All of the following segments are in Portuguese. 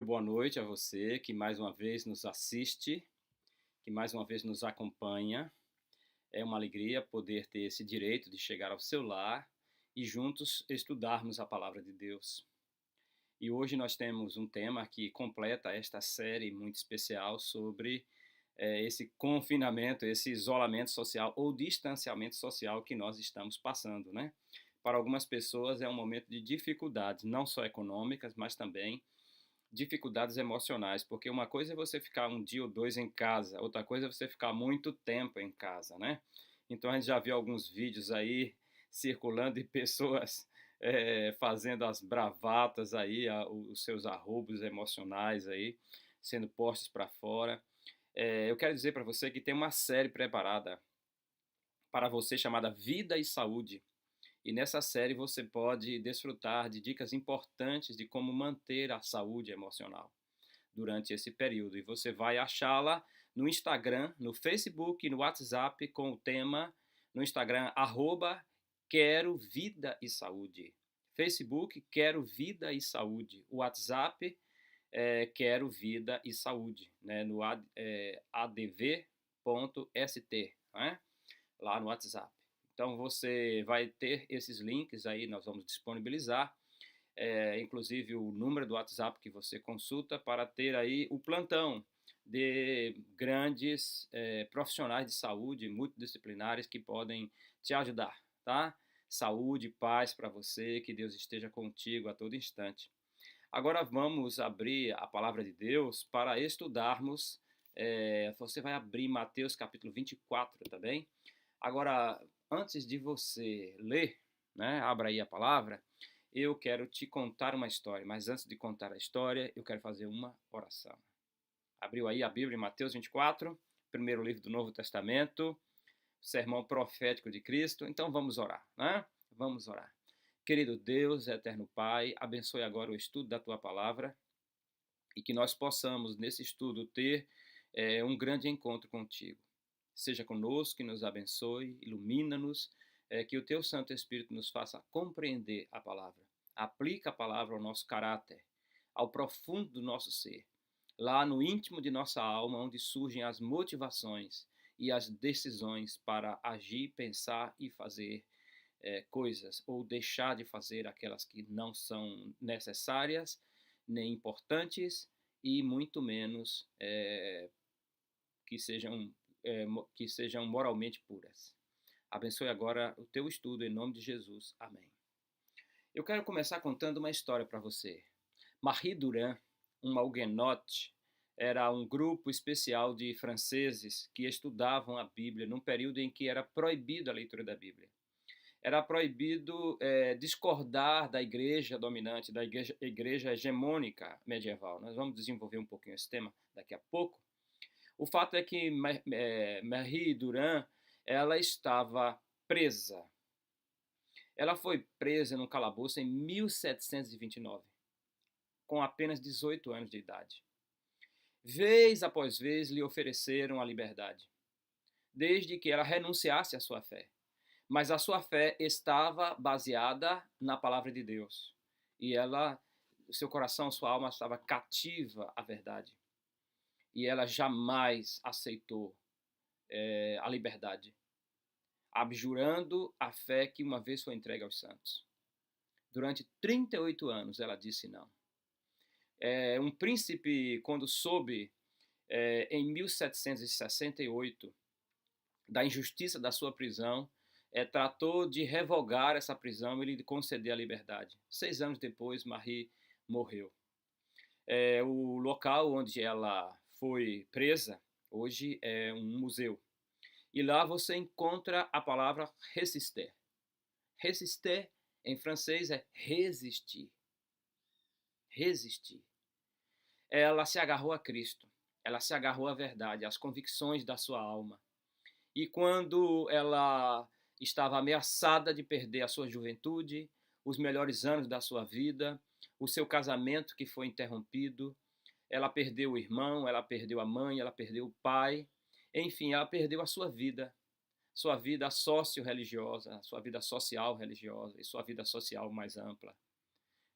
Boa noite a você que mais uma vez nos assiste, que mais uma vez nos acompanha. É uma alegria poder ter esse direito de chegar ao seu lar e juntos estudarmos a palavra de Deus. E hoje nós temos um tema que completa esta série muito especial sobre esse confinamento, esse isolamento social ou distanciamento social que nós estamos passando, né? Para algumas pessoas é um momento de dificuldades, não só econômicas, mas também dificuldades emocionais, porque uma coisa é você ficar um dia ou dois em casa, outra coisa é você ficar muito tempo em casa, né? Então a gente já viu alguns vídeos aí circulando de pessoas fazendo as bravatas aí, os seus arroubos emocionais aí, sendo postos para fora. Eu quero dizer para você que tem uma série preparada para você chamada Vida e Saúde. E nessa série você pode desfrutar de dicas importantes de como manter a saúde emocional durante esse período. E você vai achá-la no Instagram, no Facebook e no WhatsApp com o tema no Instagram, Quero Vida e Saúde. Facebook, Quero Vida e Saúde. WhatsApp, Quero Vida e Saúde, né? No adv.st, né? Lá no WhatsApp. Então você vai ter esses links aí, nós vamos disponibilizar, inclusive o número do WhatsApp que você consulta para ter aí o plantão de grandes profissionais de saúde multidisciplinares que podem te ajudar, tá? Saúde, paz para você, que Deus esteja contigo a todo instante. Agora vamos abrir a palavra de Deus para estudarmos. Você vai abrir Mateus capítulo 24, tá bem? Agora, antes de você ler, né, abra aí a palavra, eu quero te contar uma história, mas antes de contar a história, eu quero fazer uma oração. Abriu aí a Bíblia em Mateus 24, primeiro livro do Novo Testamento, sermão profético de Cristo. Então vamos orar, né? Vamos orar. Querido Deus, eterno Pai, abençoe agora o estudo da tua palavra e que nós possamos, nesse estudo, ter um grande encontro contigo. Seja conosco, que nos abençoe, ilumina-nos, que o teu Santo Espírito nos faça compreender a palavra. Aplica a palavra ao nosso caráter, ao profundo do nosso ser, lá no íntimo de nossa alma, onde surgem as motivações e as decisões para agir, pensar e fazer coisas, ou deixar de fazer aquelas que não são necessárias, nem importantes, e muito menos que sejam, que sejam moralmente puras. Abençoe agora o teu estudo em nome de Jesus. Amém. Eu quero começar contando uma história para você. Marie Durand, uma huguenote, era um grupo especial de franceses que estudavam a Bíblia num período em que era proibida a leitura da Bíblia. Era proibido discordar da igreja dominante, da igreja hegemônica medieval. Nós vamos desenvolver um pouquinho esse tema daqui a pouco. O fato é que Marie Durand, ela estava presa. Ela foi presa num calabouço em 1729, com apenas 18 anos de idade. Vez após vez lhe ofereceram a liberdade, desde que ela renunciasse à sua fé. Mas a sua fé estava baseada na palavra de Deus. E seu coração, sua alma estava cativa à verdade. E ela jamais aceitou a liberdade, abjurando a fé que uma vez foi entregue aos santos. Durante 38 anos ela disse não. Um príncipe, quando soube, em 1768, da injustiça da sua prisão, tratou de revogar essa prisão e lhe conceder a liberdade. 6 anos depois, Marie morreu. O local onde ela foi presa hoje é um museu. E lá você encontra a palavra résister. Résister, em francês, é resistir. Resistir. Ela se agarrou a Cristo. Ela se agarrou à verdade, às convicções da sua alma. E quando ela estava ameaçada de perder a sua juventude, os melhores anos da sua vida, o seu casamento que foi interrompido, ela perdeu o irmão, ela perdeu a mãe, ela perdeu o pai, enfim, ela perdeu a sua vida socio-religiosa, sua vida social religiosa e sua vida social mais ampla,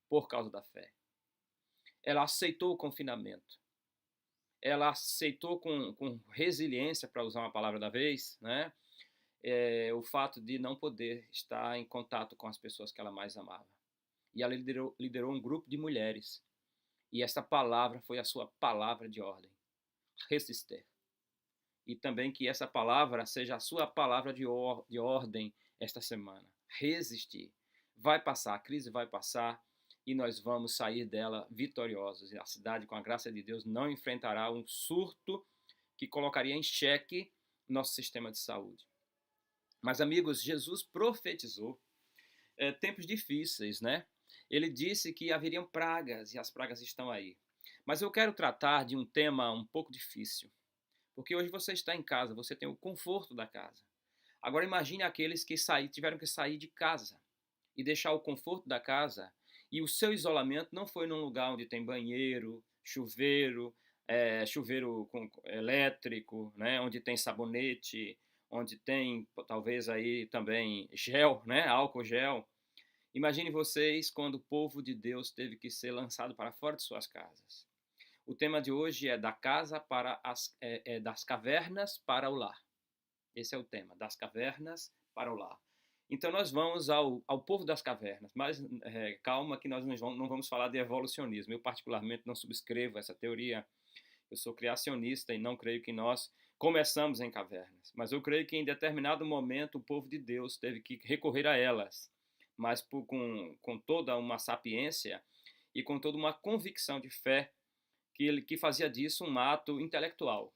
por causa da fé. ela aceitou o confinamento. Ela aceitou com resiliência, para usar uma palavra da vez, né? O fato de não poder estar em contato com as pessoas que ela mais amava. E ela liderou um grupo de mulheres. E essa palavra foi a sua palavra de ordem. Resister. E também que essa palavra seja a sua palavra de ordem esta semana. Resistir. Vai passar, a crise vai passar e nós vamos sair dela vitoriosos. E a cidade, com a graça de Deus, não enfrentará um surto que colocaria em xeque nosso sistema de saúde. Mas, amigos, Jesus profetizou tempos difíceis, né? Ele disse que haveriam pragas e as pragas estão aí. Mas eu quero tratar de um tema um pouco difícil. Porque hoje você está em casa, você tem o conforto da casa. Agora imagine aqueles que tiveram que sair de casa e deixar o conforto da casa, e o seu isolamento não foi num lugar onde tem banheiro, chuveiro, chuveiro elétrico, né, onde tem sabonete, onde tem talvez aí também gel, né, álcool gel. Imagine vocês quando o povo de Deus teve que ser lançado para fora de suas casas. O tema de hoje é das cavernas para o lar. Esse é o tema, das cavernas para o lar. Então nós vamos ao povo das cavernas, mas calma que nós não vamos falar de evolucionismo. Eu particularmente não subscrevo essa teoria. Eu sou criacionista e não creio que nós começamos em cavernas. Mas eu creio que em determinado momento o povo de Deus teve que recorrer a elas, mas com toda uma sapiência e com toda uma convicção de fé que fazia disso um ato intelectual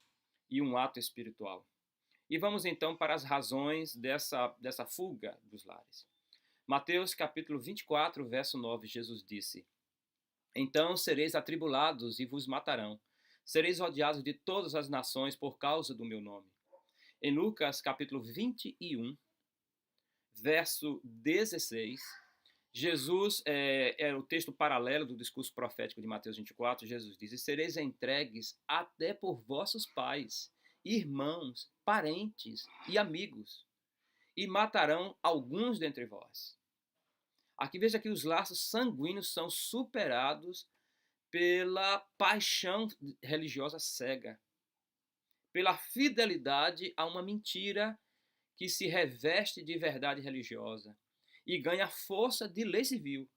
e um ato espiritual. E vamos então para as razões dessa fuga dos lares. Mateus capítulo 24, verso 9, Jesus disse: Então sereis atribulados e vos matarão. Sereis odiados de todas as nações por causa do meu nome. Em Lucas capítulo 21, verso 16, Jesus, é o texto paralelo do discurso profético de Mateus 24, Jesus diz: E sereis entregues até por vossos pais, irmãos, parentes e amigos, e matarão alguns dentre vós. Aqui veja que os laços sanguíneos são superados pela paixão religiosa cega, pela fidelidade a uma mentira que se reveste de verdade religiosa e ganha força de lei civil.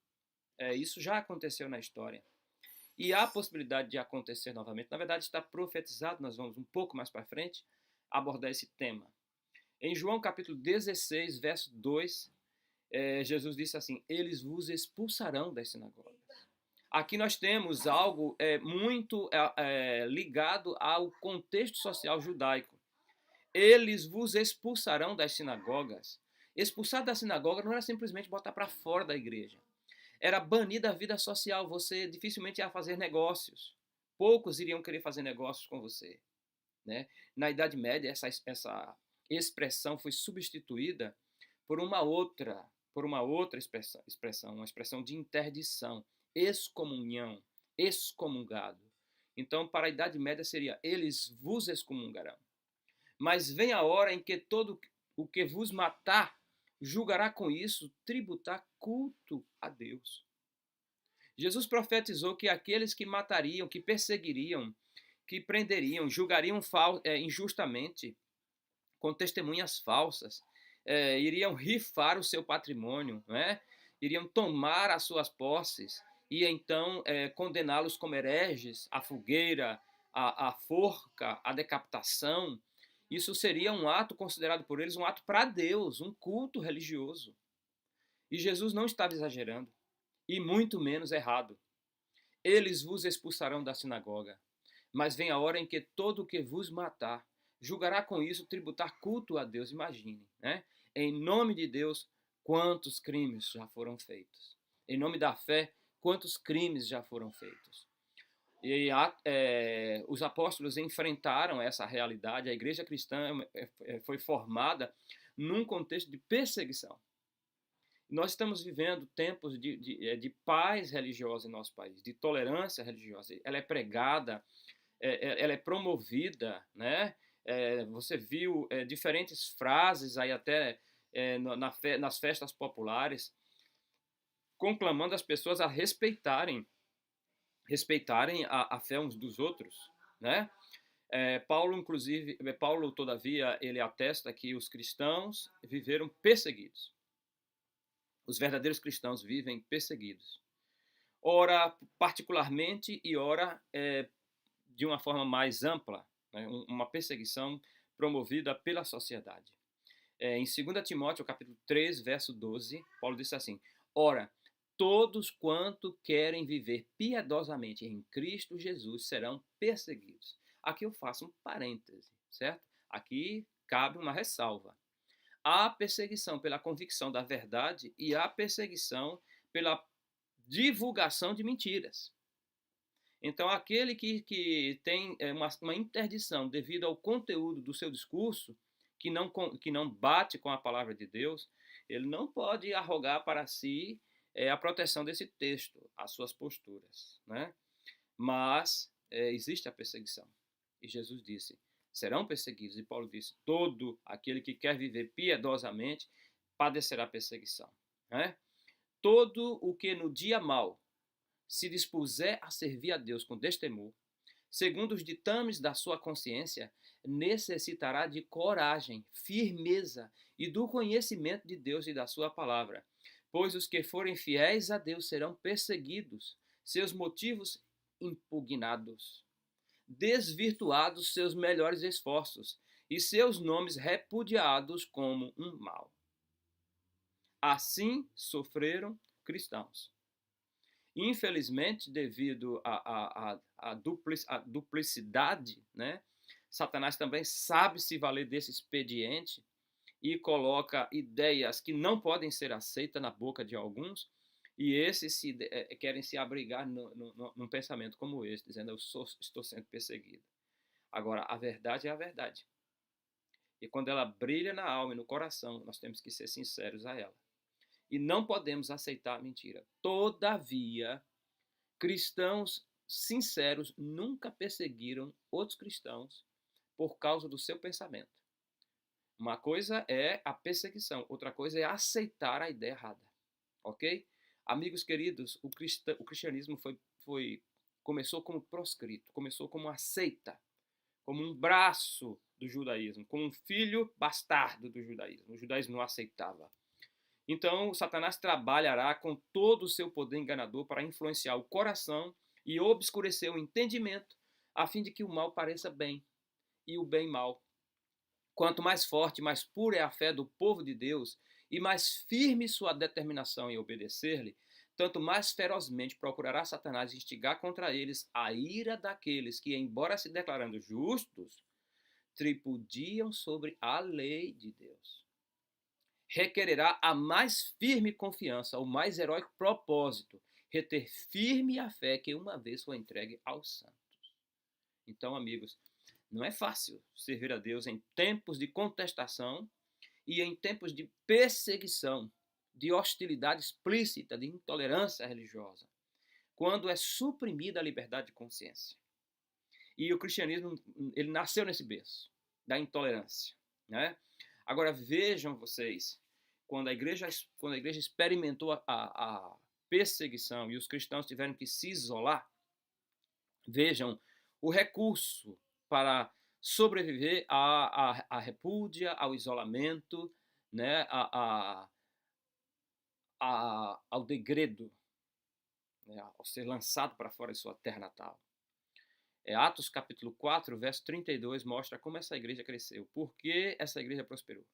Isso já aconteceu na história. E há a possibilidade de acontecer novamente. Na verdade, está profetizado, nós vamos um pouco mais para frente abordar esse tema. Em João capítulo 16, verso 2, Jesus disse assim: Eles vos expulsarão das sinagogas. Aqui nós temos algo muito ligado ao contexto social judaico. Eles vos expulsarão das sinagogas. Expulsar da sinagoga não era simplesmente botar para fora da igreja. Era banir da vida social. Você dificilmente ia fazer negócios. Poucos iriam querer fazer negócios com você, né? Na Idade Média, essa expressão foi substituída por uma outra expressão, uma expressão de interdição, excomunhão, excomungado. Então, para a Idade Média seria: eles vos excomungarão. Mas vem a hora em que todo o que vos matar julgará com isso tributar culto a Deus. Jesus profetizou que aqueles que matariam, que perseguiriam, que prenderiam, julgariam injustamente, com testemunhas falsas, iriam rifar o seu patrimônio, né? Iriam tomar as suas posses e então condená-los como hereges, à fogueira, à forca, à decapitação. Isso seria um ato considerado por eles um ato para Deus, um culto religioso. E Jesus não estava exagerando, e muito menos errado. Eles vos expulsarão da sinagoga, mas vem a hora em que todo o que vos matar julgará com isso tributar culto a Deus. Imagine, né? Em nome de Deus, quantos crimes já foram feitos. Em nome da fé, quantos crimes já foram feitos. E os apóstolos enfrentaram essa realidade. A igreja cristã foi formada num contexto de perseguição. Nós estamos vivendo tempos de paz religiosa em nosso país, de tolerância religiosa. Ela é pregada, ela é promovida, né? Você viu diferentes frases aí até nas festas populares, conclamando as pessoas a respeitarem respeitarem a fé uns dos outros, né? Paulo, todavia, ele atesta que os cristãos viveram perseguidos. Os verdadeiros cristãos vivem perseguidos. Ora particularmente e ora de uma forma mais ampla, né? Uma perseguição promovida pela sociedade. Em 2 Timóteo, capítulo 3, verso 12, Paulo disse assim: ora, todos quanto querem viver piedosamente em Cristo Jesus serão perseguidos. Aqui eu faço um parêntese, certo? Aqui cabe uma ressalva. Há perseguição pela convicção da verdade e há perseguição pela divulgação de mentiras. Então, aquele que tem uma interdição devido ao conteúdo do seu discurso, que não bate com a palavra de Deus, ele não pode arrogar para si a proteção desse texto, as suas posturas, né? Mas existe a perseguição. E Jesus disse, serão perseguidos. E Paulo disse, todo aquele que quer viver piedosamente padecerá perseguição, né? Todo o que no dia mau se dispuser a servir a Deus com destemor, segundo os ditames da sua consciência, necessitará de coragem, firmeza e do conhecimento de Deus e da sua palavra. Pois os que forem fiéis a Deus serão perseguidos, seus motivos impugnados, desvirtuados seus melhores esforços e seus nomes repudiados como um mal. Assim sofreram cristãos. Infelizmente, devido à duplicidade, né, Satanás também sabe se valer desse expediente e coloca ideias que não podem ser aceitas na boca de alguns, e esses querem se abrigar num pensamento como esse, dizendo, estou sendo perseguido. Agora, a verdade é a verdade. E quando ela brilha na alma e no coração, nós temos que ser sinceros a ela. E não podemos aceitar a mentira. Todavia, cristãos sinceros nunca perseguiram outros cristãos por causa do seu pensamento. Uma coisa é a perseguição, outra coisa é aceitar a ideia errada. Ok? Amigos queridos, o cristianismo começou como proscrito, começou como uma seita, como um braço do judaísmo, como um filho bastardo do judaísmo. O judaísmo não aceitava. Então, Satanás trabalhará com todo o seu poder enganador para influenciar o coração e obscurecer o entendimento, a fim de que o mal pareça bem e o bem mal. Quanto mais forte, mais pura é a fé do povo de Deus e mais firme sua determinação em obedecer-lhe, tanto mais ferozmente procurará Satanás instigar contra eles a ira daqueles que, embora se declarando justos, tripudiam sobre a lei de Deus. Requererá a mais firme confiança, o mais heróico propósito, reter firme a fé que uma vez foi entregue aos santos. Então, amigos, não é fácil servir a Deus em tempos de contestação e em tempos de perseguição, de hostilidade explícita, de intolerância religiosa, quando é suprimida a liberdade de consciência. E o cristianismo, ele nasceu nesse berço da intolerância, né? Agora vejam vocês, quando a igreja experimentou a perseguição e os cristãos tiveram que se isolar, vejam o recurso para sobreviver à repúdia, ao isolamento, né, ao degredo, né, ao ser lançado para fora de sua terra natal. Atos capítulo 4, verso 32, mostra como essa igreja cresceu, por que essa igreja prosperou.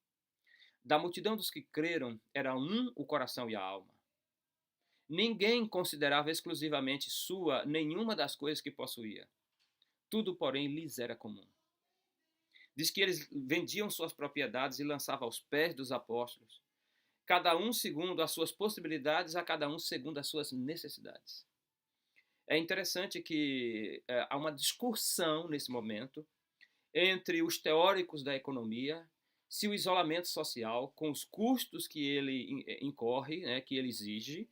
Da multidão dos que creram, era um o coração e a alma. Ninguém considerava exclusivamente sua nenhuma das coisas que possuía. Tudo, porém, lhes era comum. Diz que eles vendiam suas propriedades e lançavam aos pés dos apóstolos, cada um segundo as suas possibilidades, a cada um segundo as suas necessidades. É interessante que há uma discussão nesse momento entre os teóricos da economia, se o isolamento social, com os custos que ele incorre, né, que ele exige,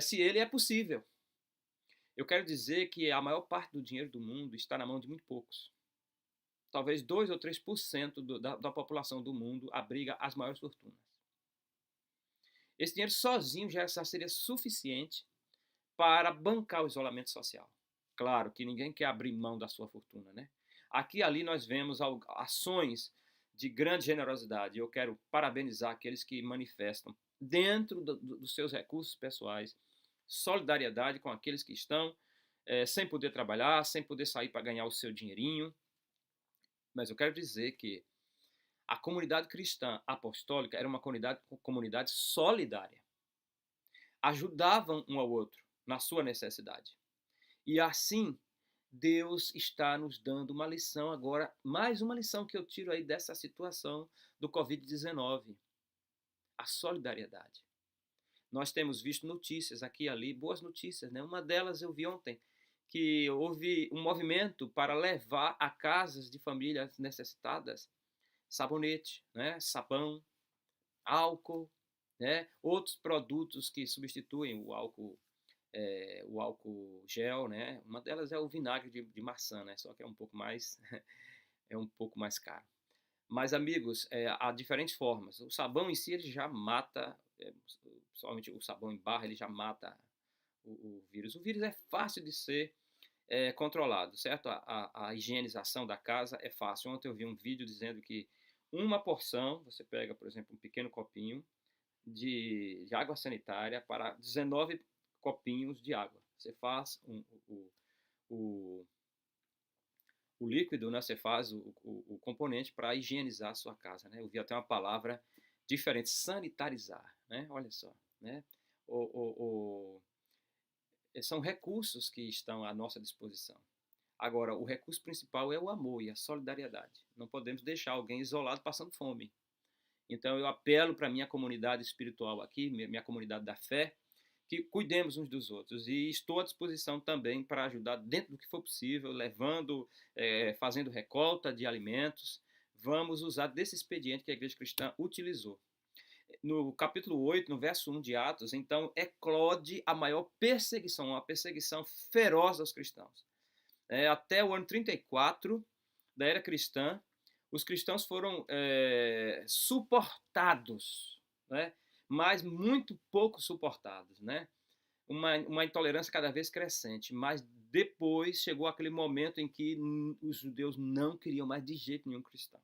se ele é possível. Eu quero dizer que a maior parte do dinheiro do mundo está na mão de muito poucos. Talvez 2 ou 3% da população do mundo abriga as maiores fortunas. Esse dinheiro sozinho já seria suficiente para bancar o isolamento social. Claro que ninguém quer abrir mão da sua fortuna, né? Aqui e ali nós vemos ações de grande generosidade. Eu quero parabenizar aqueles que manifestam, dentro dos seus recursos pessoais, solidariedade com aqueles que estão sem poder trabalhar, sem poder sair para ganhar o seu dinheirinho. Mas eu quero dizer que a comunidade cristã apostólica era uma comunidade solidária. Ajudavam um ao outro na sua necessidade. E assim, Deus está nos dando uma lição agora, mais uma lição que eu tiro aí dessa situação do Covid-19. A solidariedade. Nós temos visto notícias aqui e ali, boas notícias, né? Uma delas eu vi ontem, que houve um movimento para levar a casas de famílias necessitadas sabonete, né? Sabão, álcool, né? Outros produtos que substituem o álcool gel, né? Uma delas é o vinagre de maçã, né? Só que é um pouco mais é um pouco mais caro. Mas, amigos, há diferentes formas. O sabão em si ele já mata, somente o sabão em barra ele já mata o vírus. O vírus é fácil de ser controlado, certo? A higienização da casa é fácil. Ontem eu vi um vídeo dizendo que uma porção, você pega, por exemplo, um pequeno copinho de água sanitária para 19 copinhos de água. Você faz o líquido, né? Você faz o componente para higienizar a sua casa, né? Eu vi até uma palavra diferente, sanitarizar, né? Olha só, né? São recursos que estão à nossa disposição. Agora, o recurso principal é o amor e a solidariedade. Não podemos deixar alguém isolado passando fome. Então, eu apelo para a minha comunidade espiritual aqui, minha comunidade da fé, que cuidemos uns dos outros. E estou à disposição também para ajudar dentro do que for possível, levando, fazendo recolta de alimentos. Vamos usar desse expediente que a Igreja Cristã utilizou. No capítulo 8, no verso 1 de Atos, então, eclode a maior perseguição, uma perseguição feroz aos cristãos. Até o ano 34 da era cristã, os cristãos foram suportados, né? Mas muito pouco suportados, né? Uma intolerância cada vez crescente, mas depois chegou aquele momento em que os judeus não queriam mais de jeito nenhum cristãos.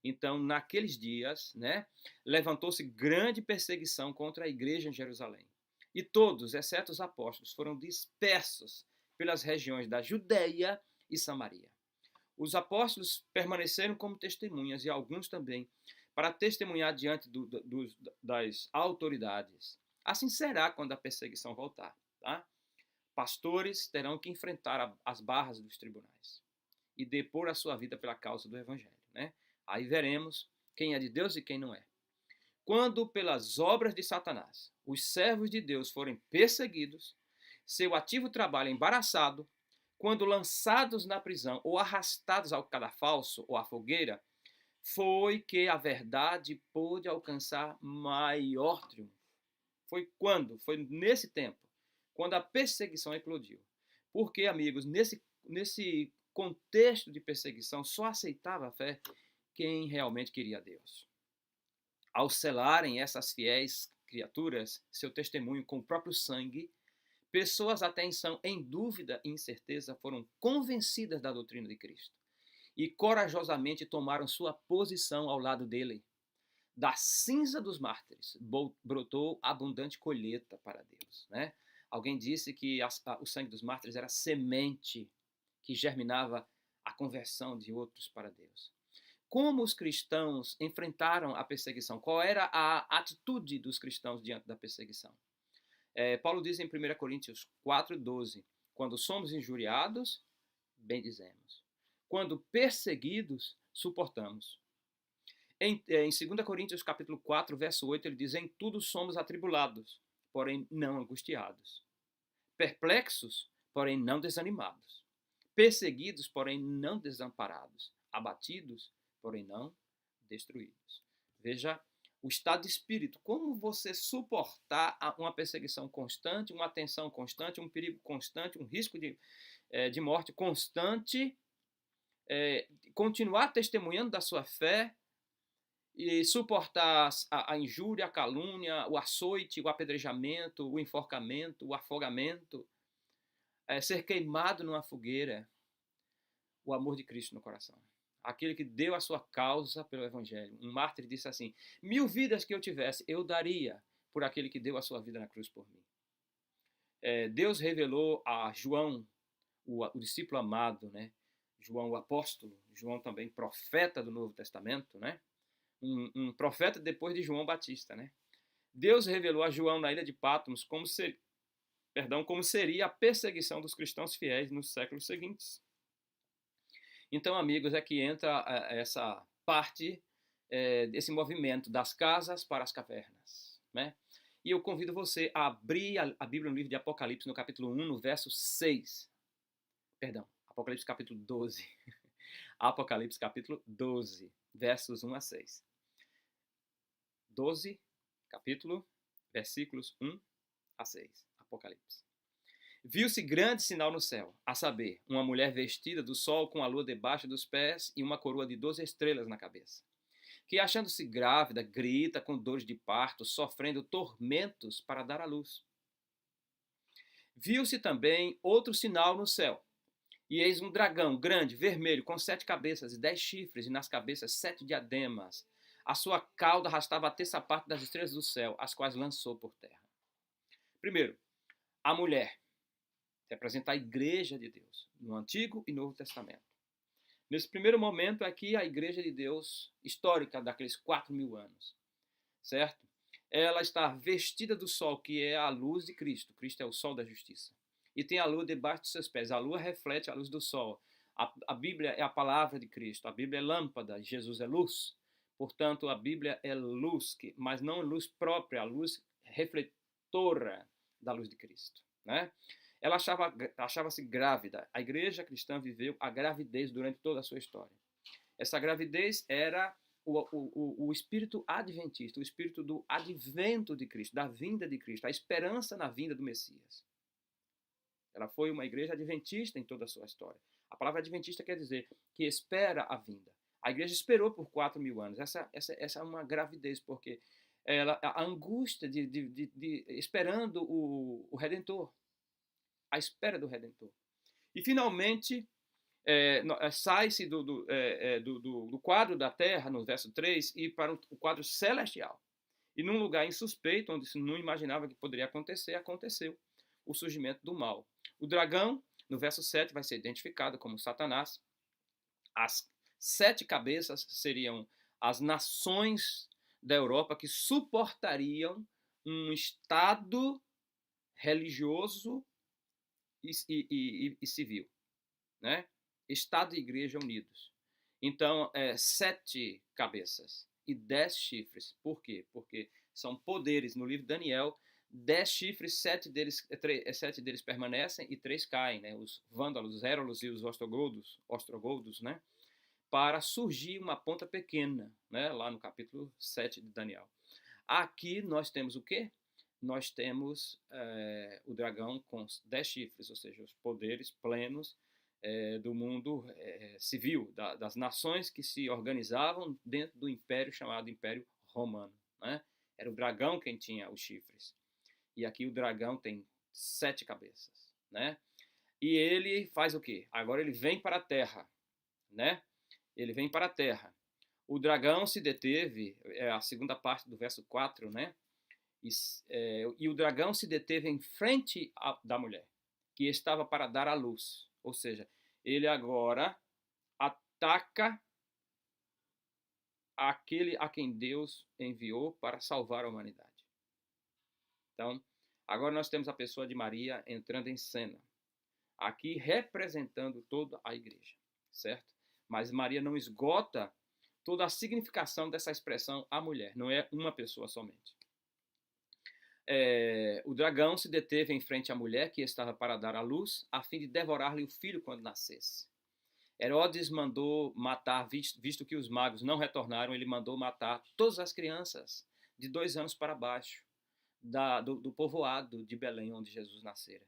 Então, naqueles dias, né, levantou-se grande perseguição contra a igreja em Jerusalém. E todos, exceto os apóstolos, foram dispersos pelas regiões da Judéia e Samaria. Os apóstolos permaneceram como testemunhas, e alguns também, para testemunhar diante das autoridades. Assim será quando a perseguição voltar. Tá? Pastores terão que enfrentar as barras dos tribunais e depor a sua vida pela causa do evangelho. Né? Aí veremos quem é de Deus e quem não é. Quando, pelas obras de Satanás, os servos de Deus forem perseguidos, seu ativo trabalho embaraçado, quando lançados na prisão ou arrastados ao cadafalso ou à fogueira, foi que a verdade pôde alcançar maior triunfo. Foi quando? Foi nesse tempo, quando a perseguição eclodiu. Porque, amigos, nesse contexto de perseguição, só aceitava a fé quem realmente queria Deus. Ao selarem essas fiéis criaturas seu testemunho com o próprio sangue, pessoas até então em dúvida e incerteza foram convencidas da doutrina de Cristo e corajosamente tomaram sua posição ao lado dele. Da cinza dos mártires brotou abundante colheita para Deus. Né? Alguém disse que o sangue dos mártires era semente que germinava a conversão de outros para Deus. Como os cristãos enfrentaram a perseguição? Qual era a atitude dos cristãos diante da perseguição? Paulo diz em 1 Coríntios 4,12, quando somos injuriados, bendizemos. Quando perseguidos, suportamos. Em 2 Coríntios capítulo 4, verso 8, ele diz, em tudo somos atribulados, porém não angustiados. Perplexos, porém não desanimados. Perseguidos, porém não desamparados. Abatidos, porém não destruídos. Veja o estado de espírito, como você suportar uma perseguição constante, uma tensão constante, um perigo constante, um risco de morte constante, continuar testemunhando da sua fé e suportar a injúria, a calúnia, o açoite, o apedrejamento, o enforcamento, o afogamento, ser queimado numa fogueira, o amor de Cristo no coração. Aquele que deu a sua causa pelo Evangelho. Um mártir disse assim: 1000 vidas que eu tivesse, eu daria por aquele que deu a sua vida na cruz por mim. Deus revelou a João, o discípulo amado, né? João o apóstolo, João também profeta do Novo Testamento, né? Um profeta depois de João Batista, né? Deus revelou a João na ilha de Patmos como seria a perseguição dos cristãos fiéis nos séculos seguintes. Então, amigos, é que entra essa parte desse movimento das casas para as cavernas, né? E eu convido você a abrir a Bíblia no livro de Apocalipse, no capítulo 1, no verso 6. Perdão, Apocalipse capítulo 12. Apocalipse capítulo 12, versos 1 a 6. 12, capítulo, versículos 1 a 6. Apocalipse. Viu-se grande sinal no céu, a saber, uma mulher vestida do sol com a lua debaixo dos pés e uma coroa de 12 estrelas na cabeça, que, achando-se grávida, grita com dores de parto, sofrendo tormentos para dar à luz. Viu-se também outro sinal no céu, e eis um dragão grande, vermelho, com 7 cabeças e 10 chifres, e nas cabeças 7 diademas. A sua cauda arrastava a terça parte das estrelas do céu, as quais lançou por terra. Primeiro, a mulher representa a igreja de Deus, no Antigo e Novo Testamento. Nesse primeiro momento aqui, a igreja de Deus, histórica daqueles 4.000 anos, certo? Ela está vestida do sol, que é a luz de Cristo. Cristo é o sol da justiça. E tem a lua debaixo dos seus pés. A lua reflete a luz do sol. A Bíblia é a palavra de Cristo. A Bíblia é lâmpada, Jesus é luz. Portanto, a Bíblia é luz, mas não luz própria, a luz refletora da luz de Cristo, né? Ela achava-se grávida. A igreja cristã viveu a gravidez durante toda a sua história. Essa gravidez era o espírito adventista, o espírito do advento de Cristo, da vinda de Cristo, a esperança na vinda do Messias. Ela foi uma igreja adventista em toda a sua história. A palavra adventista quer dizer que espera a vinda. A igreja esperou por 4.000 anos. Essa é uma gravidez, porque a angústia de esperando o Redentor, a espera do Redentor. E, finalmente, sai-se do quadro da terra, no verso 3, e para o quadro celestial. E num lugar insuspeito, onde se não imaginava que poderia acontecer, aconteceu o surgimento do mal. O dragão, no verso 7, vai ser identificado como Satanás. As 7 cabeças seriam as nações da Europa que suportariam um estado religioso e civil, né? Estado e igreja unidos. Então, 7 cabeças e 10 chifres. Por quê? Porque são poderes. No livro de Daniel, 10 chifres, 7 deles permanecem e 3 caem, né? Os vândalos, os érolos e os ostrogoldos, né? Para surgir uma ponta pequena, né? Lá no capítulo 7 de Daniel. Aqui nós temos o quê? Nós temos o dragão com 10 chifres, ou seja, os poderes plenos do mundo civil, das nações que se organizavam dentro do império chamado Império Romano, né? Era o dragão quem tinha os chifres. E aqui o dragão tem 7 cabeças, né? E ele faz o quê? Agora ele vem para a terra, né? Ele vem para a terra. O dragão se deteve, a segunda parte do verso 4, né? E o dragão se deteve em frente da mulher, que estava para dar à luz. Ou seja, ele agora ataca aquele a quem Deus enviou para salvar a humanidade. Então, agora nós temos a pessoa de Maria entrando em cena, aqui representando toda a igreja, certo? Mas Maria não esgota toda a significação dessa expressão a mulher, não é uma pessoa somente. O dragão se deteve em frente à mulher que estava para dar à luz, a fim de devorar-lhe o filho quando nascesse. Herodes mandou matar, visto que os magos não retornaram, ele mandou matar todas as crianças de 2 anos para baixo do povoado de Belém, onde Jesus nascera.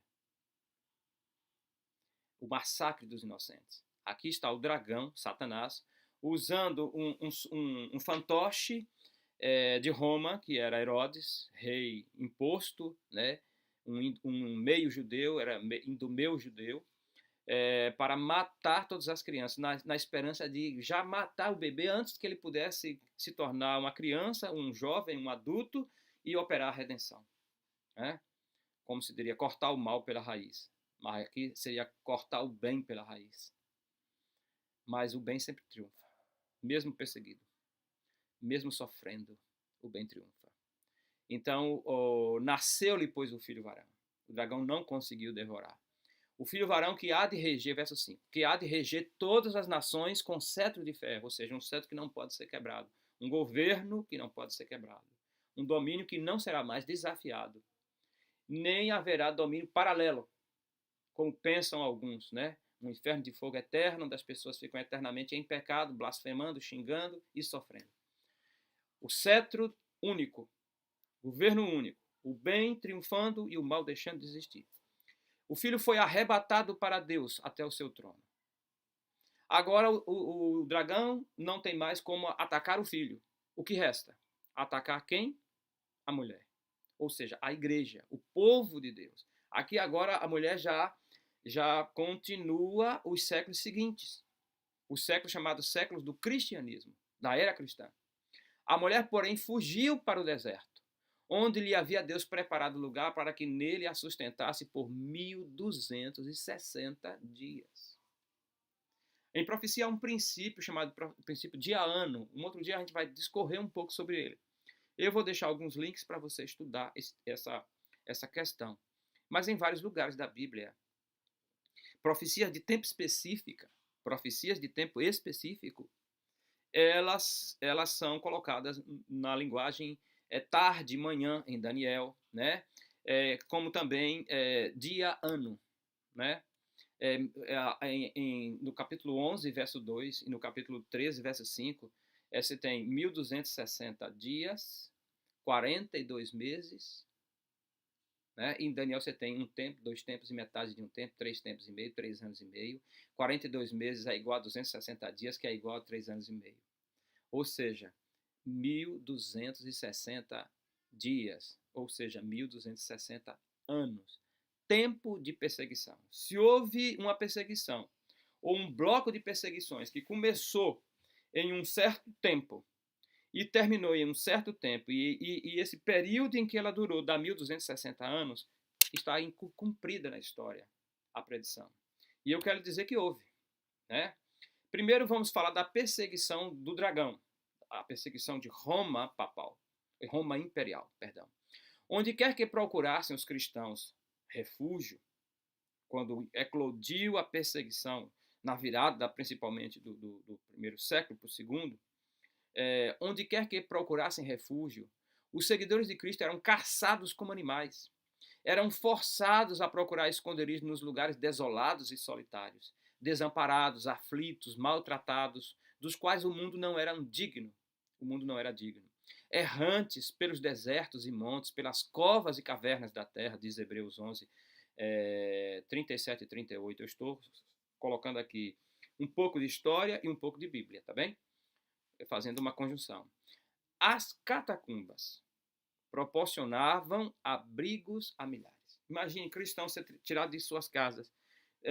O massacre dos inocentes. Aqui está o dragão, Satanás, usando um fantoche de Roma, que era Herodes, rei imposto, né? um meio judeu, era do meio judeu, para matar todas as crianças, na esperança de já matar o bebê antes que ele pudesse se tornar uma criança, um jovem, um adulto e operar a redenção. Né? Como se diria, cortar o mal pela raiz. Mas aqui seria cortar o bem pela raiz. Mas o bem sempre triunfa, mesmo perseguido, mesmo sofrendo, o bem triunfa. Então, nasceu-lhe, pois, o filho varão. O dragão não conseguiu devorar. O filho varão que há de reger, verso 5, que há de reger todas as nações com cetro de ferro, ou seja, um cetro que não pode ser quebrado, um governo que não pode ser quebrado, um domínio que não será mais desafiado, nem haverá domínio paralelo, como pensam alguns, né? Um inferno de fogo eterno, onde as pessoas ficam eternamente em pecado, blasfemando, xingando e sofrendo. O cetro único, governo único, o bem triunfando e o mal deixando de existir. O filho foi arrebatado para Deus até o seu trono. Agora o dragão não tem mais como atacar o filho. O que resta? Atacar quem? A mulher. Ou seja, a igreja, o povo de Deus. Aqui agora a mulher já continua os séculos seguintes. Os séculos chamados séculos do cristianismo, da era cristã. A mulher, porém, fugiu para o deserto, onde lhe havia Deus preparado lugar para que nele a sustentasse por 1260 dias. Em profecia há um princípio chamado princípio dia-ano. Um outro dia a gente vai discorrer um pouco sobre ele. Eu vou deixar alguns links para você estudar essa questão. Mas em vários lugares da Bíblia, profecias de tempo específico, elas são colocadas na linguagem tarde, manhã, em Daniel, né? Como também dia-ano, né? No capítulo 11, verso 2, e no capítulo 13, verso 5, você tem 1260 dias, 42 meses, né? Em Daniel você tem um tempo, 2 tempos e metade de um tempo, 3 tempos e meio, 3 anos e meio. 42 meses é igual a 260 dias, que é igual a 3 anos e meio. Ou seja, 1260 dias, ou seja, 1260 anos. Tempo de perseguição. Se houve uma perseguição, ou um bloco de perseguições que começou em um certo tempo e terminou em um certo tempo, e esse período em que ela durou, dá 1260 anos, está cumprida na história a predição. E eu quero dizer que houve. Né? Primeiro vamos falar da perseguição do dragão, a perseguição de Roma papal, Roma imperial, perdão. Onde quer que procurassem os cristãos refúgio, quando eclodiu a perseguição, na virada principalmente do primeiro século para o segundo, onde quer que procurassem refúgio, os seguidores de Cristo eram caçados como animais, eram forçados a procurar esconderijo nos lugares desolados e solitários, desamparados, aflitos, maltratados, dos quais o mundo não era digno. O mundo não era digno. Errantes pelos desertos e montes, pelas covas e cavernas da terra, diz Hebreus 11, 37 e 38. Eu estou colocando aqui um pouco de história e um pouco de Bíblia, tá bem? Fazendo uma conjunção. As catacumbas proporcionavam abrigos a milhares. Imagine cristãos ser tirados de suas casas,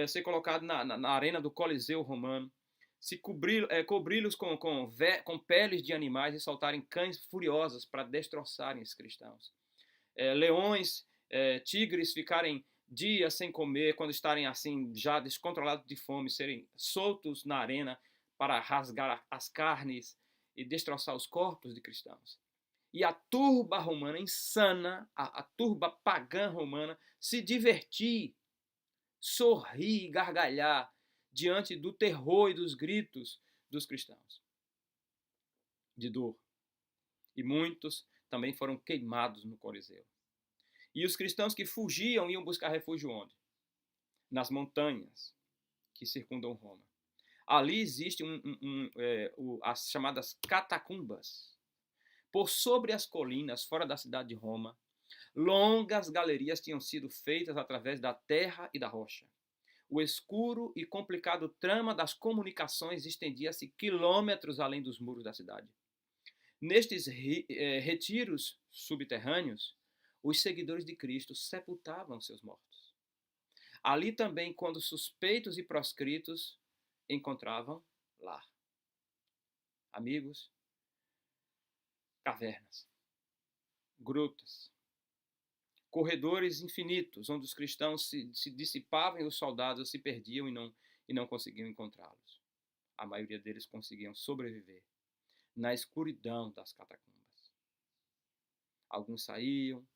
ser colocado na arena do Coliseu romano, se cobri-los com peles de animais e soltarem cães furiosos para destroçarem os cristãos. Leões, tigres ficarem dias sem comer, quando estarem assim já descontrolados de fome, serem soltos na arena para rasgar as carnes e destroçar os corpos de cristãos. E a turba romana insana, a turba pagã romana, se divertir, sorrir, gargalhar diante do terror e dos gritos dos cristãos de dor. E muitos também foram queimados no Coliseu. E os cristãos que fugiam iam buscar refúgio onde? Nas montanhas que circundam Roma. Ali existem as chamadas catacumbas. Por sobre as colinas, fora da cidade de Roma, longas galerias tinham sido feitas através da terra e da rocha. O escuro e complicado trama das comunicações estendia-se quilômetros além dos muros da cidade. Nestes retiros subterrâneos, os seguidores de Cristo sepultavam seus mortos. Ali também, quando suspeitos e proscritos encontravam lar. Amigos, cavernas, grutas, corredores infinitos, onde os cristãos se dissipavam e os soldados se perdiam e não conseguiam encontrá-los. A maioria deles conseguiam sobreviver na escuridão das catacumbas. Alguns saíam,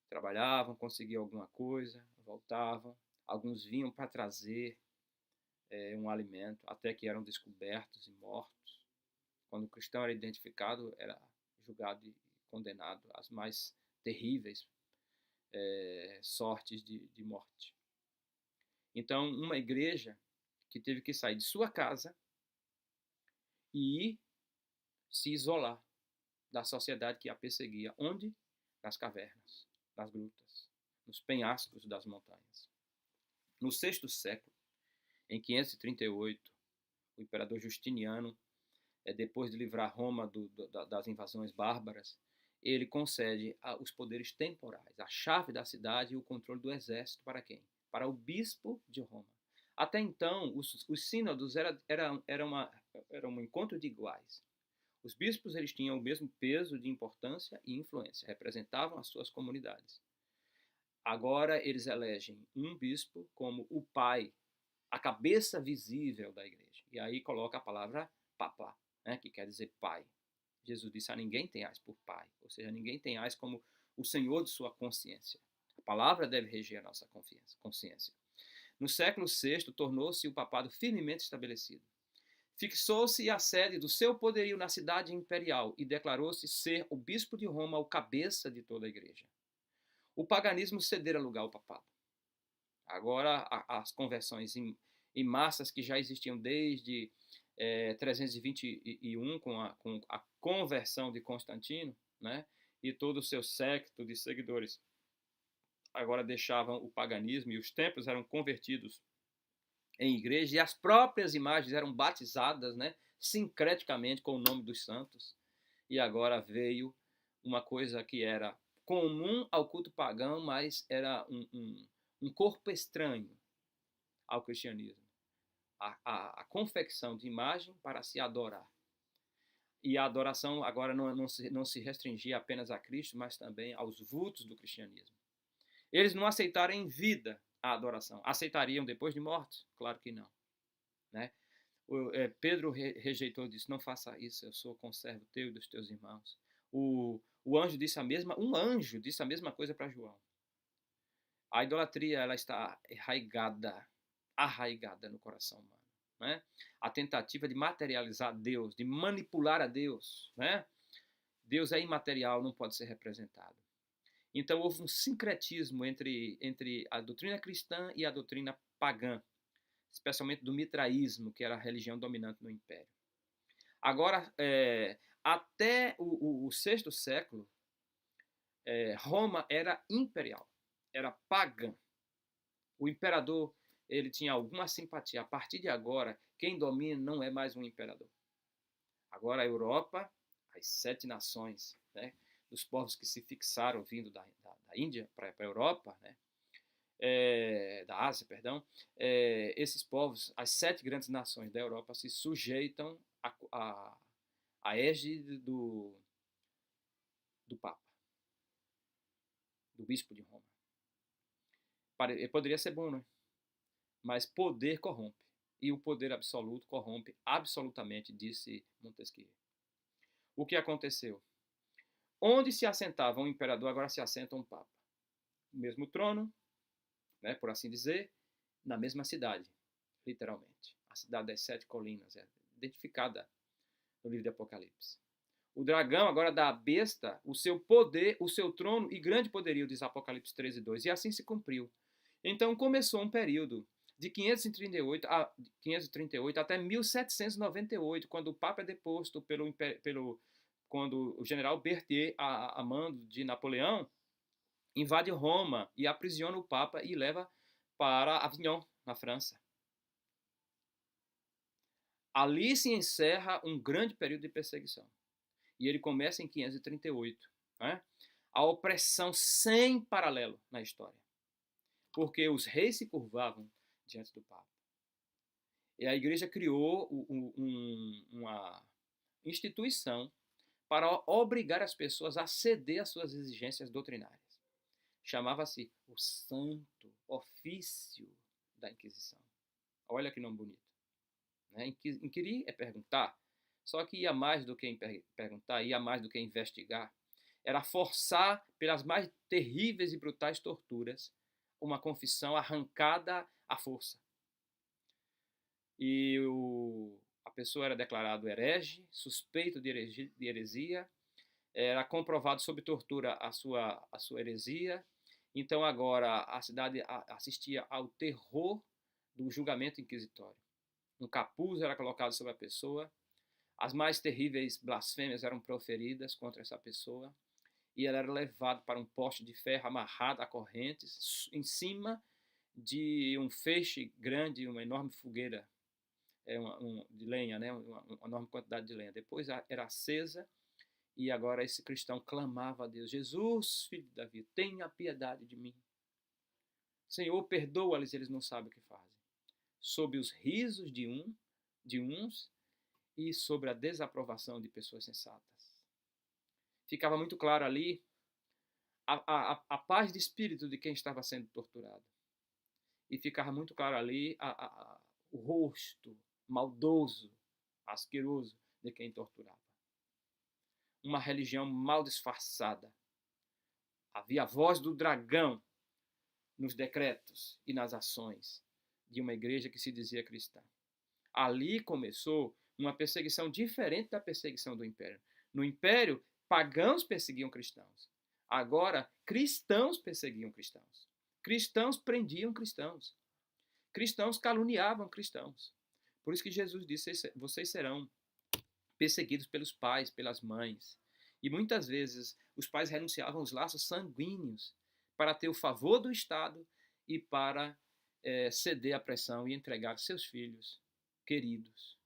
trabalhavam, conseguiam alguma coisa, voltavam. Alguns vinham para trazer um alimento, até que eram descobertos e mortos. Quando o cristão era identificado, era julgado e condenado às mais terríveis sortes de morte. Então, uma igreja que teve que sair de sua casa e se isolar da sociedade que a perseguia. Onde? Nas cavernas, nas grutas, nos penhascos das montanhas. No sexto século, em 538, o imperador Justiniano, depois de livrar Roma das invasões bárbaras, ele concede os poderes temporais, a chave da cidade e o controle do exército para quem? Para o bispo de Roma. Até então, os sínodos era um encontro de iguais. Os bispos eles tinham o mesmo peso de importância e influência, representavam as suas comunidades. Agora eles elegem um bispo como o pai, a cabeça visível da igreja. E aí coloca a palavra papa, né, que quer dizer pai. Jesus disse: a ninguém tenhais por pai, ou seja, ninguém tenhais como o Senhor de sua consciência. A palavra deve reger a nossa consciência. No século VI, tornou-se o papado firmemente estabelecido. Fixou-se a sede do seu poderio na cidade imperial e declarou-se ser o bispo de Roma, o cabeça de toda a igreja. O paganismo cedera lugar ao papado. Agora, as conversões em massas que já existiam desde 321, com a conversão de Constantino, né, e todo o seu séquito de seguidores, agora deixavam o paganismo e os templos eram convertidos em igreja e as próprias imagens eram batizadas, né, sincreticamente com o nome dos santos. E agora veio uma coisa que era comum ao culto pagão, mas era um corpo estranho ao cristianismo. A confecção de imagem para se adorar. E a adoração agora não se restringia apenas a Cristo, mas também aos vultos do cristianismo. Eles não aceitaram em vida a adoração. Aceitariam depois de mortos? Claro que não. Né? Pedro rejeitou e disse: não faça isso, eu sou conservo teu e dos teus irmãos. Um anjo disse a mesma coisa para João. A idolatria ela está arraigada no coração humano. Né? A tentativa de materializar Deus, de manipular a Deus. Né? Deus é imaterial, não pode ser representado. Então houve um sincretismo entre a doutrina cristã e a doutrina pagã, especialmente do mitraísmo, que era a religião dominante no Império. Agora, até o sexto século, Roma era imperial, era pagã. O imperador ele tinha alguma simpatia. A partir de agora, quem domina não é mais um imperador. Agora a Europa, as 7 nações, né, dos povos que se fixaram vindo da Índia para a Europa, né, da Ásia, perdão, esses povos, as 7 grandes nações da Europa se sujeitam à égide do Papa, do Bispo de Roma. Poderia ser bom, né? Mas poder corrompe. E o poder absoluto corrompe absolutamente, disse Montesquieu. O que aconteceu? Onde se assentava um imperador, agora se assenta um papa. O mesmo trono, né, por assim dizer, na mesma cidade, literalmente. A cidade das 7 colinas, é identificada no livro de Apocalipse. O dragão agora dá à besta o seu poder, o seu trono e grande poderio, diz Apocalipse 13:2. E assim se cumpriu. Então começou um período de 538 até 1798, quando o Papa é deposto quando o general Berthier, a mando de Napoleão, invade Roma e aprisiona o Papa e leva para Avignon, na França. Ali se encerra um grande período de perseguição. E ele começa em 538. Né? A opressão sem paralelo na história. Porque os reis se curvavam diante do Papa. E a igreja criou uma instituição para obrigar as pessoas a ceder às suas exigências doutrinárias. Chamava-se o Santo Ofício da Inquisição. Olha que nome bonito. Né? Inquirir é perguntar, só que ia mais do que perguntar, ia mais do que investigar. Era forçar, pelas mais terríveis e brutais torturas, uma confissão arrancada à força. E a pessoa era declarado herege, suspeito de heresia, era comprovado sob tortura a sua heresia. Então agora a cidade assistia ao terror do julgamento inquisitório. Um capuz era colocado sobre a pessoa, as mais terríveis blasfêmias eram proferidas contra essa pessoa, e ela era levada para um poste de ferro amarrado a correntes, em cima de um feixe grande, uma enorme fogueira de lenha, né? Uma enorme quantidade de lenha. Depois era acesa, e agora esse cristão clamava a Deus: Jesus, filho de Davi, tenha piedade de mim. Senhor, perdoa-lhes, eles não sabem o que fazem. Sob os risos de uns e sobre a desaprovação de pessoas sensatas. Ficava muito claro ali a paz de espírito de quem estava sendo torturado. E ficava muito claro ali o rosto maldoso, asqueroso de quem torturava. Uma religião mal disfarçada. Havia a voz do dragão nos decretos e nas ações de uma igreja que se dizia cristã. Ali começou uma perseguição diferente da perseguição do Império. No Império, pagãos perseguiam cristãos. Agora, cristãos perseguiam cristãos. Cristãos prendiam cristãos. Cristãos caluniavam cristãos. Por isso que Jesus disse: vocês serão perseguidos pelos pais, pelas mães. E muitas vezes os pais renunciavam aos laços sanguíneos para ter o favor do Estado e para ceder à pressão e entregar seus filhos queridos.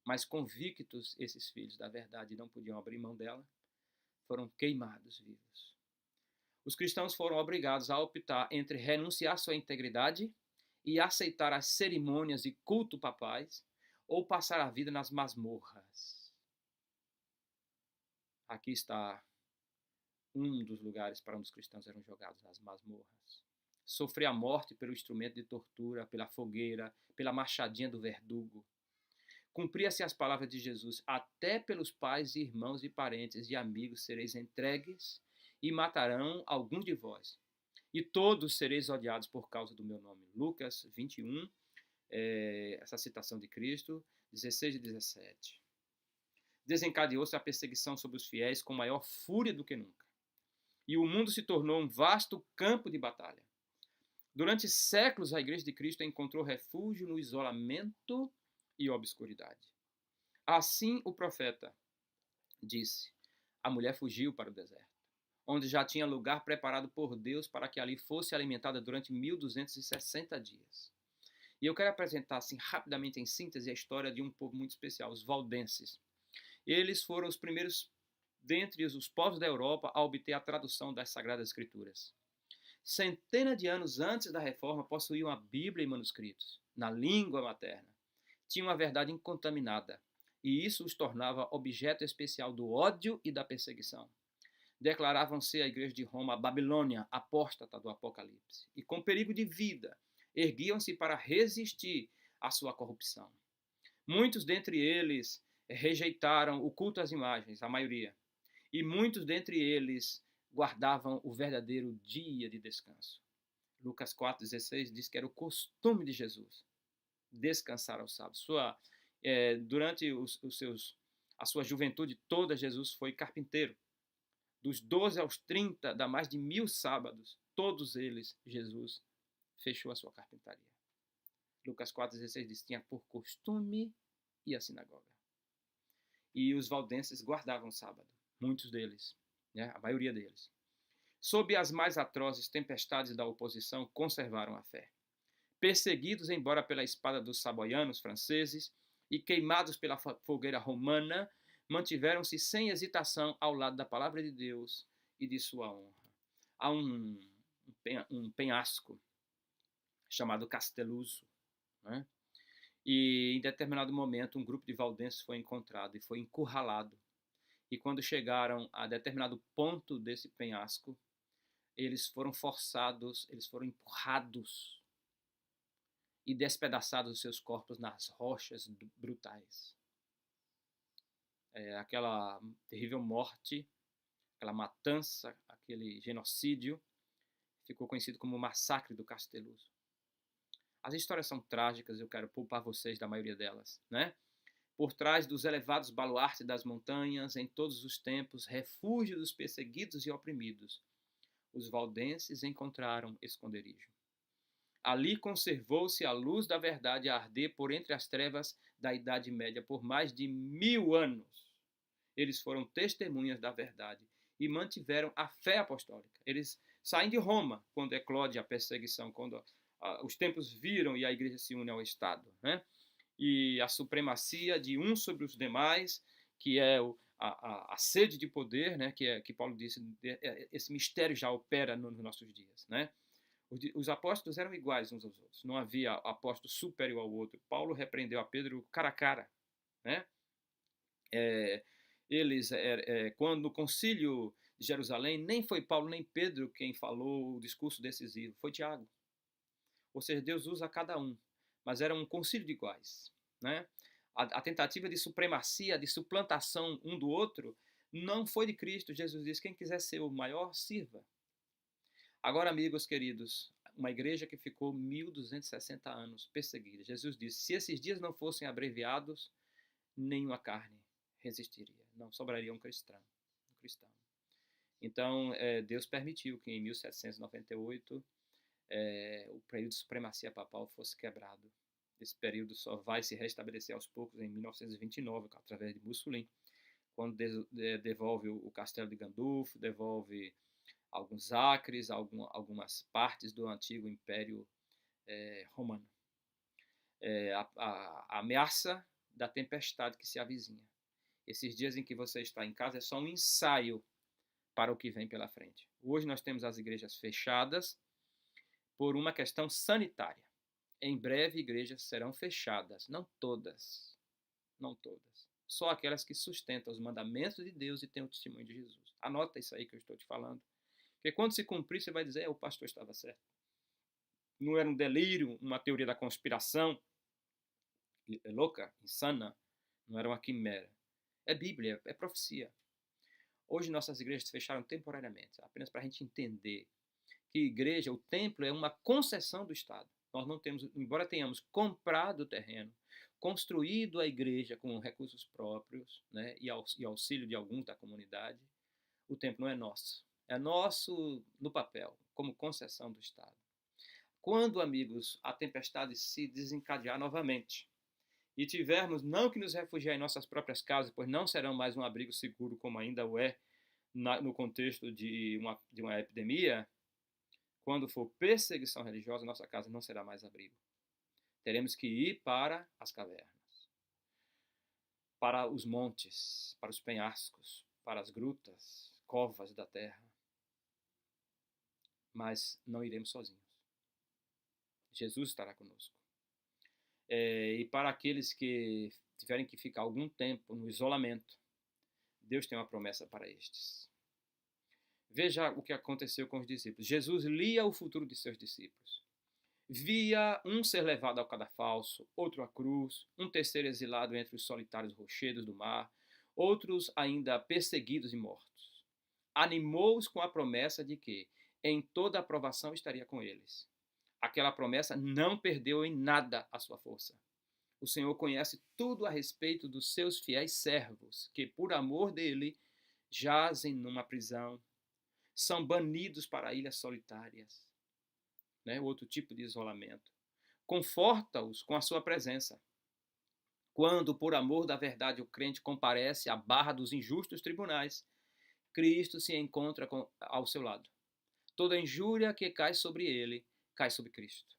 Mas convictos esses filhos da verdade, não podiam abrir mão dela, foram queimados vivos. Os cristãos foram obrigados a optar entre renunciar sua integridade e aceitar as cerimônias e culto papais, ou passar a vida nas masmorras. Aqui está um dos lugares para onde os cristãos eram jogados, as masmorras. Sofrer a morte pelo instrumento de tortura, pela fogueira, pela machadinha do verdugo. Cumpria-se as palavras de Jesus: até pelos pais, irmãos e parentes e amigos sereis entregues e matarão alguns de vós. E todos sereis odiados por causa do meu nome. Lucas 21, essa citação de Cristo, 16 e 17. Desencadeou-se a perseguição sobre os fiéis com maior fúria do que nunca. E o mundo se tornou um vasto campo de batalha. Durante séculos, a Igreja de Cristo encontrou refúgio no isolamento e obscuridade. Assim o profeta disse: a mulher fugiu para o deserto, onde já tinha lugar preparado por Deus para que ali fosse alimentada durante 1260 dias. E eu quero apresentar assim rapidamente em síntese a história de um povo muito especial, os valdenses. Eles foram os primeiros dentre os povos da Europa a obter a tradução das Sagradas Escrituras. Centenas de anos antes da Reforma, possuíam a Bíblia em manuscritos, na língua materna. Tinham a verdade incontaminada, e isso os tornava objeto especial do ódio e da perseguição. Declaravam ser a Igreja de Roma a Babilônia, apóstata do Apocalipse, e com perigo de vida, erguiam-se para resistir à sua corrupção. Muitos dentre eles rejeitaram o culto às imagens, a maioria, e muitos dentre eles guardavam o verdadeiro dia de descanso. Lucas 4,16 diz que era o costume de Jesus descansar ao sábado. Durante a sua juventude toda, Jesus foi carpinteiro. Dos 12 aos 30, dá mais de 1000 sábados, todos eles, Jesus fechou a sua carpintaria. Lucas 4,16 diz que tinha por costume ir à sinagoga. E os valdenses guardavam o sábado, muitos deles, né? A maioria deles. Sob as mais atrozes tempestades da oposição, conservaram a fé. perseguidos embora pela espada dos saboianos franceses e queimados pela fogueira romana, mantiveram-se sem hesitação ao lado da palavra de Deus e de sua honra. Há um penhasco chamado Casteluso, né? E em determinado momento um grupo de valdenses foi encontrado e foi encurralado. E quando chegaram a determinado ponto desse penhasco, eles foram forçados, eles foram empurrados e despedaçados os seus corpos nas rochas brutais. Aquela terrível morte, aquela matança, aquele genocídio, ficou conhecido como o Massacre do Casteluso. As histórias são trágicas, eu quero poupar vocês da maioria delas, né? Por trás dos elevados baluartes das montanhas, em todos os tempos, refúgio dos perseguidos e oprimidos, os valdenses encontraram esconderijo. Ali conservou-se a luz da verdade a arder por entre as trevas da Idade Média por mais de 1000 anos. Eles foram testemunhas da verdade e mantiveram a fé apostólica. Eles saem de Roma quando eclode a perseguição, quando os tempos viram e a igreja se une ao Estado, né? E a supremacia de uns sobre os demais, que é a sede de poder, né? Que Paulo disse, esse mistério já opera nos nossos dias, né? Os apóstolos eram iguais uns aos outros, não havia apóstolo superior ao outro. Paulo repreendeu a Pedro cara a cara, né? Quando no concílio de Jerusalém, nem foi Paulo nem Pedro quem falou o discurso decisivo, foi Tiago. Ou seja, Deus usa cada um, mas era um concílio de iguais, né? A tentativa de supremacia, de suplantação um do outro, não foi de Cristo. Jesus disse, quem quiser ser o maior, sirva. Agora, amigos queridos, uma igreja que ficou 1260 anos perseguida. Jesus disse, se esses dias não fossem abreviados, nenhuma carne resistiria. Não sobraria um cristão. Então, Deus permitiu que em 1798 o período de supremacia papal fosse quebrado. Esse período só vai se restabelecer aos poucos em 1929, através de Mussolini, quando devolve o castelo de Gandolfo, devolve alguns acres, algumas partes do antigo Império Romano. A ameaça da tempestade que se avizinha. Esses dias em que você está em casa é só um ensaio para o que vem pela frente. Hoje nós temos as igrejas fechadas por uma questão sanitária. Em breve, igrejas serão fechadas. Não todas. Não todas. Só aquelas que sustentam os mandamentos de Deus e têm o testemunho de Jesus. Anota isso aí que eu estou te falando. Porque quando se cumprir, você vai dizer, o pastor estava certo. Não era um delírio, uma teoria da conspiração louca, insana. Não era uma quimera. É Bíblia, é profecia. Hoje nossas igrejas fecharam temporariamente, apenas para a gente entender que igreja, o templo, é uma concessão do Estado. Nós não temos, embora tenhamos comprado o terreno, construído a igreja com recursos próprios, né, e auxílio de alguns da comunidade, o templo não é nosso. É nosso no papel, como concessão do Estado. Quando, amigos, a tempestade se desencadear novamente e tivermos não que nos refugiar em nossas próprias casas, pois não serão mais um abrigo seguro como ainda o é no contexto de uma epidemia, quando for perseguição religiosa, nossa casa não será mais abrigo. Teremos que ir para as cavernas, para os montes, para os penhascos, para as grutas, covas da terra. Mas não iremos sozinhos. Jesus estará conosco. E para aqueles que tiverem que ficar algum tempo no isolamento, Deus tem uma promessa para estes. Veja o que aconteceu com os discípulos. Jesus lia o futuro de seus discípulos. Via um ser levado ao cadafalso, outro à cruz, um terceiro exilado entre os solitários rochedos do mar, outros ainda perseguidos e mortos. Animou-os com a promessa de que em toda a provação estaria com eles. Aquela promessa não perdeu em nada a sua força. O Senhor conhece tudo a respeito dos seus fiéis servos, que por amor dele jazem numa prisão, são banidos para ilhas solitárias, né? Outro tipo de isolamento. Conforta-os com a sua presença. Quando, por amor da verdade, o crente comparece à barra dos injustos tribunais, Cristo se encontra ao seu lado. Toda injúria que cai sobre ele, cai sobre Cristo.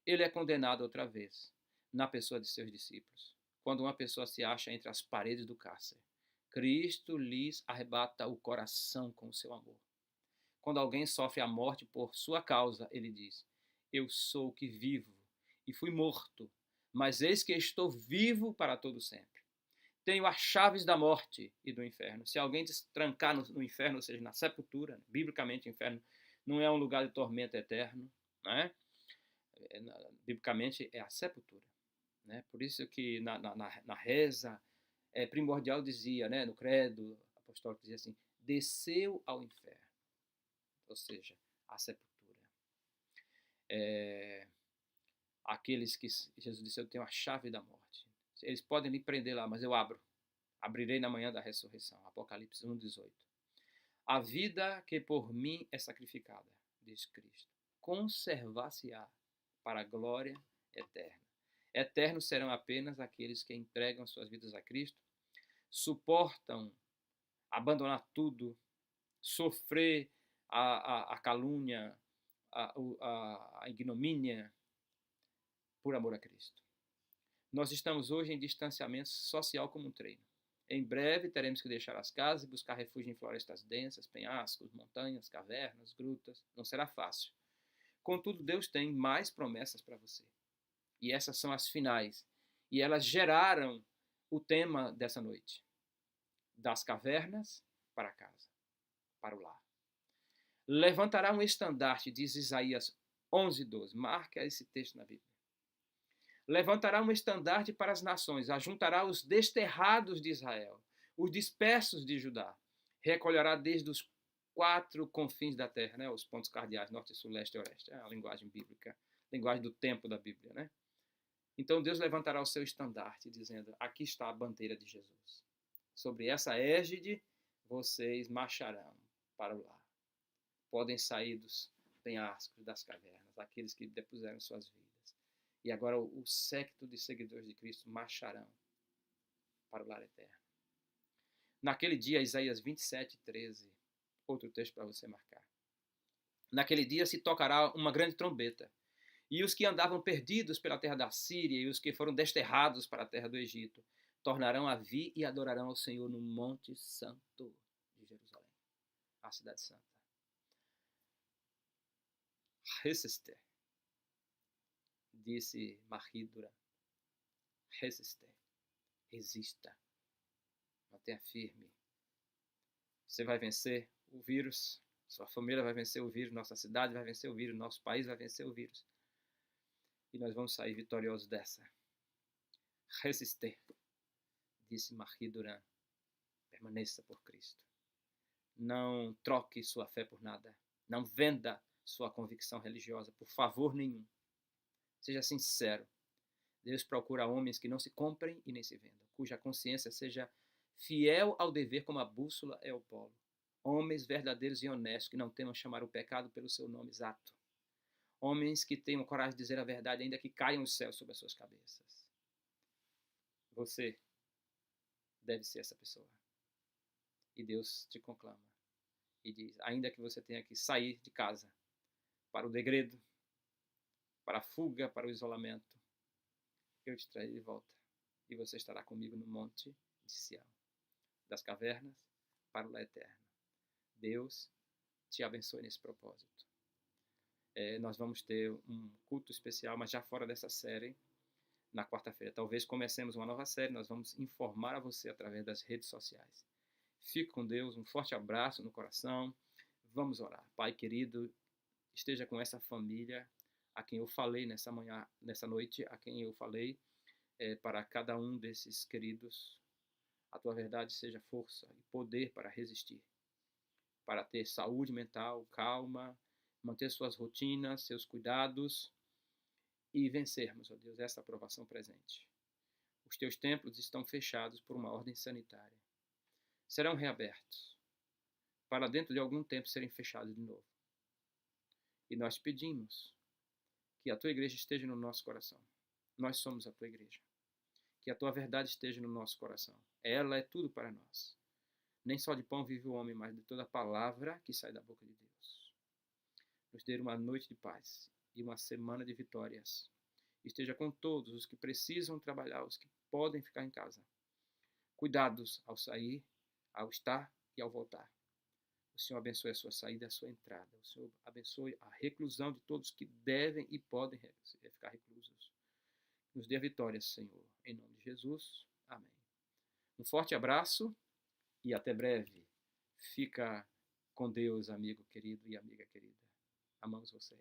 ele é condenado outra vez, na pessoa de seus discípulos. Quando uma pessoa se acha entre as paredes do cárcere, Cristo lhes arrebata o coração com o seu amor. Quando alguém sofre a morte por sua causa, ele diz: eu sou o que vivo e fui morto, mas eis que estou vivo para todo sempre. Tenho as chaves da morte e do inferno. Se alguém te trancar no inferno, ou seja, na sepultura, biblicamente o inferno não é um lugar de tormento eterno, né? Biblicamente é a sepultura, né? Por isso que na reza primordial dizia, né, no credo apostólico dizia assim, desceu ao inferno, ou seja, a sepultura. Aqueles que Jesus disse, eu tenho a chave da morte. Eles podem lhe prender lá, mas eu abrirei na manhã da ressurreição. Apocalipse 1:18. A vida que por mim é sacrificada, diz Cristo, conservar-se-á para a glória eterna. Eternos serão apenas aqueles que entregam suas vidas a Cristo, suportam abandonar tudo, sofrer a calúnia, a ignomínia por amor a Cristo. Nós estamos hoje em distanciamento social como um treino. Em breve teremos que deixar as casas e buscar refúgio em florestas densas, penhascos, montanhas, cavernas, grutas. Não será fácil. Contudo, Deus tem mais promessas para você. E essas são as finais. E elas geraram o tema dessa noite. Das cavernas para casa, para o lar. Levantará um estandarte, diz Isaías 11:12. Marca esse texto na Bíblia. Levantará um estandarte para as nações, ajuntará os desterrados de Israel, os dispersos de Judá. Recolherá desde os 4 confins da terra, né? Os pontos cardeais, norte, sul, leste e oeste. É a linguagem bíblica, linguagem do tempo da Bíblia, né? Então Deus levantará o seu estandarte, dizendo, aqui está a bandeira de Jesus. Sobre essa égide, vocês marcharão para o lar. Podem sair dos penhascos, das cavernas, aqueles que depuseram suas vidas. E agora o séquito de seguidores de Cristo marcharão para o lar eterno. Naquele dia, Isaías 27:13, outro texto para você marcar. Naquele dia se tocará uma grande trombeta, e os que andavam perdidos pela terra da Síria e os que foram desterrados para a terra do Egito tornarão a vir e adorarão ao Senhor no Monte Santo de Jerusalém, a cidade santa. Resisté, disse Marie Durand. Resisté, resista, mantenha firme. Você vai vencer o vírus, sua família vai vencer o vírus, nossa cidade vai vencer o vírus, nosso país vai vencer o vírus. E nós vamos sair vitoriosos dessa. Resisté, disse Marie Durand. Permaneça por Cristo. Não troque sua fé por nada. Não venda sua convicção religiosa por favor nenhum. Seja sincero. Deus procura homens que não se comprem e nem se vendam, cuja consciência seja fiel ao dever como a bússola é ao polo. Homens verdadeiros e honestos que não temam chamar o pecado pelo seu nome exato. Homens que tenham coragem de dizer a verdade ainda que caiam os céus sobre as suas cabeças. Você deve ser essa pessoa. E Deus te conclama e diz, ainda que você tenha que sair de casa para o degredo, para a fuga, para o isolamento, eu te trarei de volta e você estará comigo no monte de Sião, das cavernas para o lar eterno. Deus te abençoe nesse propósito. Nós vamos ter um culto especial, mas já fora dessa série, na quarta-feira. Talvez comecemos uma nova série, nós vamos informar a você através das redes sociais. Fique com Deus, um forte abraço no coração. Vamos orar. Pai querido, esteja com essa família a quem eu falei nessa manhã, nessa noite, a quem eu falei, para cada um desses queridos, a tua verdade seja força e poder para resistir, para ter saúde mental, calma, manter suas rotinas, seus cuidados e vencermos, ó Deus, essa aprovação presente. Os teus templos estão fechados por uma ordem sanitária. Serão reabertos, para dentro de algum tempo serem fechados de novo. E nós pedimos que a tua igreja esteja no nosso coração. Nós somos a tua igreja. Que a tua verdade esteja no nosso coração. Ela é tudo para nós. Nem só de pão vive o homem, mas de toda a palavra que sai da boca de Deus. Nos dê uma noite de paz e uma semana de vitórias. Esteja com todos os que precisam trabalhar, os que podem ficar em casa. Cuidados ao sair, ao estar e ao voltar. O Senhor abençoe a sua saída e a sua entrada. O Senhor abençoe a reclusão de todos que devem e podem ficar reclusos. Nos dê a vitória, Senhor. Em nome de Jesus. Amém. Um forte abraço e até breve. Fica com Deus, amigo querido e amiga querida. Amamos vocês.